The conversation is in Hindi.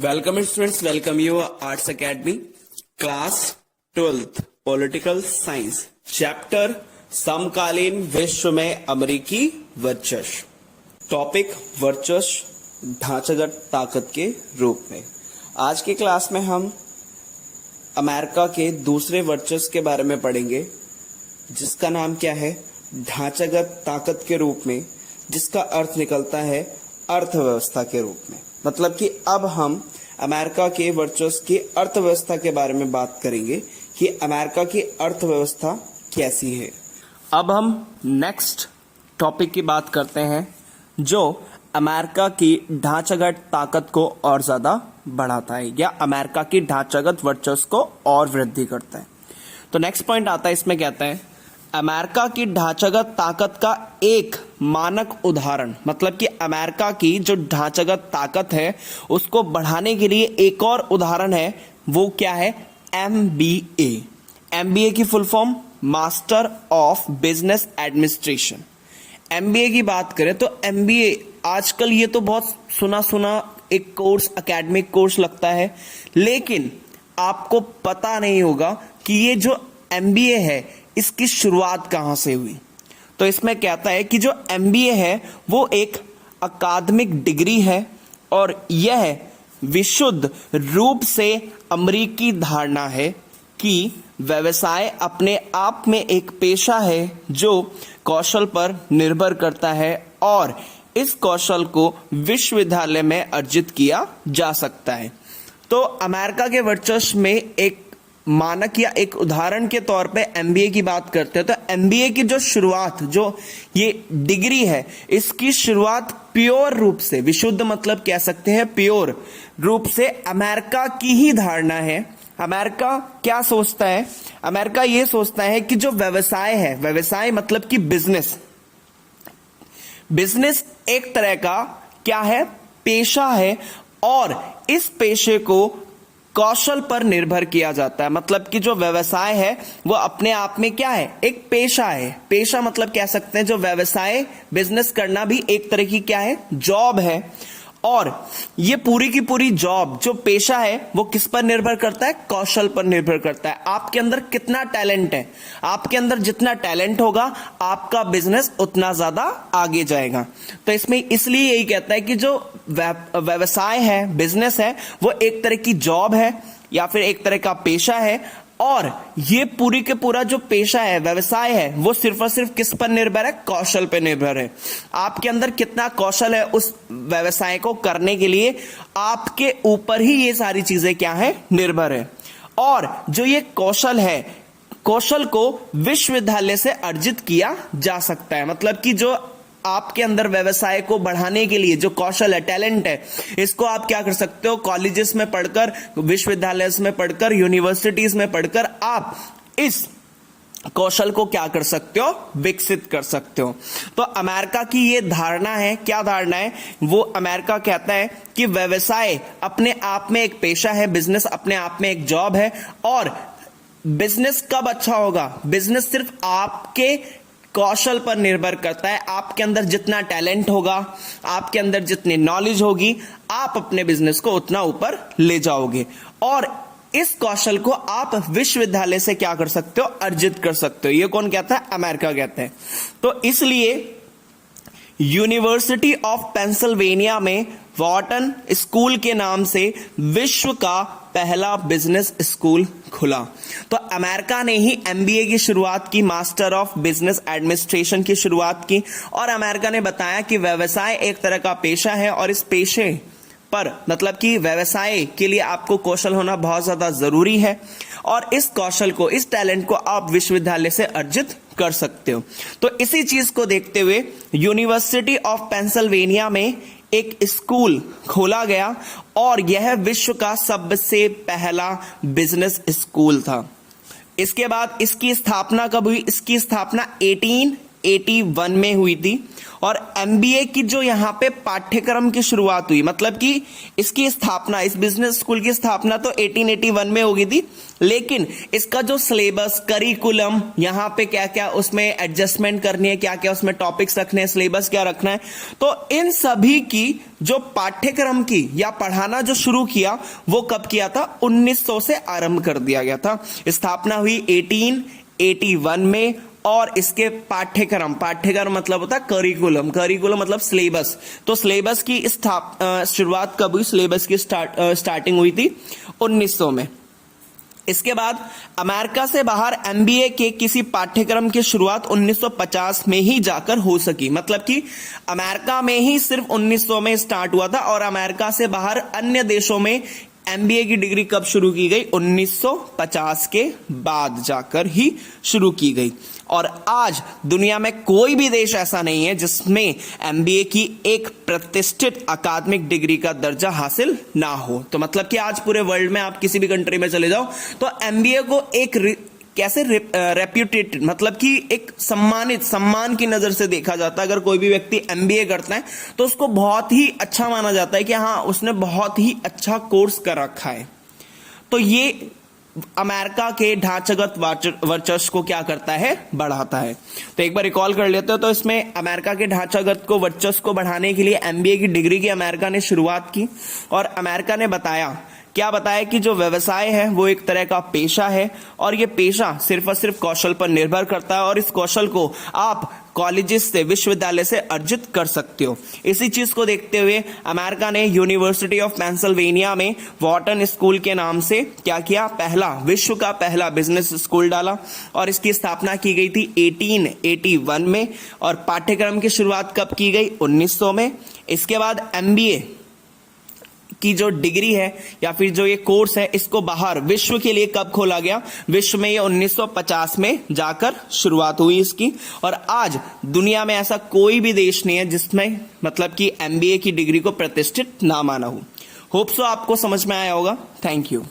Welcome students, welcome you arts academy class 12th political science chapter समकालीन विश्व में अमेरिकी वर्चस्व। टॉपिक वर्चस्व ढांचागत ताकत के रूप में। आज की क्लास में हम अमेरिका के दूसरे वर्चस्व के बारे में पढ़ेंगे, जिसका नाम क्या है? ढांचागत ताकत के रूप में, जिसका अर्थ निकलता है अर्थव्यवस्था के रूप में। मतलब कि अब हम अमेरिका के वर्चस्व की अर्थव्यवस्था के बारे में बात करेंगे कि अमेरिका की अर्थव्यवस्था कैसी है। अब हम नेक्स्ट टॉपिक की बात करते हैं, जो अमेरिका की ढांचागत ताकत को और ज्यादा बढ़ाता है या अमेरिका की ढांचागत वर्चस्व को और वृद्धि करता है। तो नेक्स्ट पॉइंट आता है, इसमें कहता है अमेरिका की ढांचागत ताकत का एक मानक उदाहरण, मतलब कि अमेरिका की जो ढांचागत ताकत है उसको बढ़ाने के लिए एक और उदाहरण है, वो क्या है? MBA। MBA की full form master of business administration. MBA की बात करें तो MBA आजकल ये तो बहुत सुना सुना एक कोर्स, एकेडमिक कोर्स लगता है, लेकिन आपको पता नहीं होगा कि ये जो MBA है इसकी शुरुआत कहां से हुई। तो इसमें कहता है कि जो MBA है वो एक अकादमिक डिग्री है और यह विशुद्ध रूप से अमेरिकी धारणा है कि व्यवसाय अपने आप में एक पेशा है जो कौशल पर निर्भर करता है और इस कौशल को विश्वविद्यालय में अर्जित किया जा सकता है। तो अमेरिका के वर्चस्व में एक मानक या एक उदाहरण के तौर पे MBA की बात करते हैं। तो MBA की जो शुरुआत, जो ये डिग्री है, इसकी शुरुआत प्योर रूप से, विशुद्ध मतलब कह सकते हैं प्योर रूप से अमेरिका की ही धारणा है। अमेरिका क्या सोचता है? अमेरिका ये सोचता है कि जो व्यवसाय है, व्यवसाय मतलब कि बिजनेस एक तरह का क्या है? पेशा है और इस पेशे को कौशल पर निर्भर किया जाता है। मतलब कि जो व्यवसाय है वो अपने आप में क्या है? एक पेशा है। पेशा मतलब कह सकते हैं जो व्यवसाय, बिजनेस करना भी एक तरह की क्या है? जॉब है। और ये पूरी की पूरी जॉब, जो पेशा है, वो किस पर निर्भर करता है? कौशल पर निर्भर करता है। आपके अंदर कितना टैलेंट है, आपके अंदर जितना टैलेंट होगा आपका बिजनेस उतना ज्यादा आगे जाएगा। तो इसमें इसलिए यही कहता है कि जो व्यवसाय है, बिजनेस है, वो एक तरह की जॉब है या फिर एक तरह का पेशा है। और ये पूरी के पूरा जो पेशा है, व्यवसाय है, वो सिर्फ और सिर्फ किस पर निर्भर है? कौशल पर निर्भर है। आपके अंदर कितना कौशल है उस व्यवसाय को करने के लिए, आपके ऊपर ही ये सारी चीजें क्या है? निर्भर है। और जो ये कौशल है, कौशल को विश्वविद्यालय से अर्जित किया जा सकता है। मतलब कि जो आपके अंदर व्यवसाय को बढ़ाने के लिए जो कौशल है, टैलेंट है, इसको आप क्या कर सकते हो? कॉलेजेस में पढ़कर, विश्वविद्यालय में पढ़कर, यूनिवर्सिटीज में पढ़कर आप इस कौशल को क्या कर सकते हो? विकसित कर सकते हो। तो अमेरिका की ये धारणा है। क्या धारणा है? वो अमेरिका कहता है कि व्यवसाय अपने आप में एक पेशा है, बिजनेस अपने आप में एक जॉब है। और बिजनेस कब अच्छा होगा? बिजनेस सिर्फ आपके कौशल पर निर्भर करता है। आपके अंदर जितना टैलेंट होगा, आपके अंदर जितनी नॉलेज होगी, आप अपने बिजनेस को उतना ऊपर ले जाओगे और इस कौशल को आप विश्वविद्यालय से क्या कर सकते हो? अर्जित कर सकते हो। ये कौन कहता है? अमेरिका कहता है। तो इसलिए यूनिवर्सिटी ऑफ पेंसिल्वेनिया में वॉर्टन स्कूल के नाम से विश्व का पहला बिजनेस स्कूल खुला। तो अमेरिका ने ही MBA की शुरुआत की, मास्टर ऑफ बिजनेस एडमिनिस्ट्रेशन की शुरुआत की। और अमेरिका ने बताया कि व्यवसाय एक तरह का पेशा है और इस पेशे पर, मतलब कि व्यवसाय के लिए आपको कौशल होना बहुत ज्यादा जरूरी है और इस कौशल को, इस टैलेंट को आप विश्वविद्यालय से अर्जित कर सकते हो। तो इसी चीज को देखते हुए यूनिवर्सिटी ऑफ पेंसिल्वेनिया में एक स्कूल खोला गया और यह विश्व का सबसे पहला बिजनेस स्कूल था। इसके बाद इसकी स्थापना कब हुई? इसकी स्थापना 1981 में हुई थी। और एमबीए की जो यहाँ पे पाठ्यक्रम की शुरुआत हुई, मतलब कि इसकी स्थापना, इस बिजनेस स्कूल की स्थापना तो 1881 में हो गई थी, लेकिन इसका जो सिलेबस, करिकुलम, यहाँ पे क्या क्या उसमें एडजस्टमेंट करनी है, क्या क्या उसमें टॉपिक्स रखने हैं, सिलेबस क्या रखना है, तो इन सभी की जो पाठ्यक्रम की या पढ़ाना जो शुरू किया वो कब किया था? 1900 से आरंभ कर दिया गया था। स्थापना हुई 1881 में। और इसके पाठ्यक्रम मतलब होता है करिकुलम, करिकुलम मतलब सिलेबस, तो सिलेबस की शुरुआत कब हुई? सिलेबस की स्टार्टिंग हुई थी 1900 में। इसके बाद अमेरिका से बाहर एमबीए के किसी पाठ्यक्रम की शुरुआत 1950 में ही जाकर हो सकी, मतलब कि अमेरिका में ही सिर्फ 1900 में स्टार्ट हुआ था, और अमेरिका से बाहर अन्य देशों में एमबीए की डिग्री कब शुरू की गई? 1950 के बाद जाकर ही शुरू की गई। और आज दुनिया में कोई भी देश ऐसा नहीं है जिसमें एमबीए की एक प्रतिष्ठित अकादमिक डिग्री का दर्जा हासिल ना हो। तो मतलब कि आज पूरे वर्ल्ड में आप किसी भी कंट्री में चले जाओ तो एमबीए को एक कैसे रेप्यूटेड, मतलब कि एक सम्मान की नजर से देखा जाता है। अगर कोई भी व्यक्ति एमबीए करता है तो उसको बहुत ही अच्छा माना जाता है कि हाँ, उसने बहुत ही अच्छा कोर्स कर रखा है। तो ये अमेरिका के ढांचागत वर्चस्व को क्या करता है? बढ़ाता है। तो एक बार रिकॉल कर लेते हो, तो इसमें अमेरिका के ढांचागत को, वर्चस्व को बढ़ाने के लिए एमबीए की डिग्री की अमेरिका ने शुरुआत की। और अमेरिका ने क्या बताया कि जो व्यवसाय है वो एक तरह का पेशा है, और ये पेशा सिर्फ और सिर्फ कौशल पर निर्भर करता है, और इस कौशल को आप कॉलेजेस से, विश्वविद्यालय से अर्जित कर सकते हो। इसी चीज को देखते हुए अमेरिका ने यूनिवर्सिटी ऑफ पेंसिल्वेनिया में वॉर्टन स्कूल के नाम से क्या किया? विश्व का पहला बिजनेस स्कूल डाला, और इसकी स्थापना की गई थी 1881 में। और पाठ्यक्रम की शुरुआत कब की गई? 1900 में। इसके बाद एमबीए की जो डिग्री है या फिर जो ये कोर्स है, इसको बाहर विश्व के लिए कब खोला गया? विश्व में ये 1950 में जाकर शुरुआत हुई इसकी। और आज दुनिया में ऐसा कोई भी देश नहीं है जिसमें मतलब कि एमबीए की डिग्री को प्रतिष्ठित ना माना हो। होप सो आपको समझ में आया होगा। Thank you.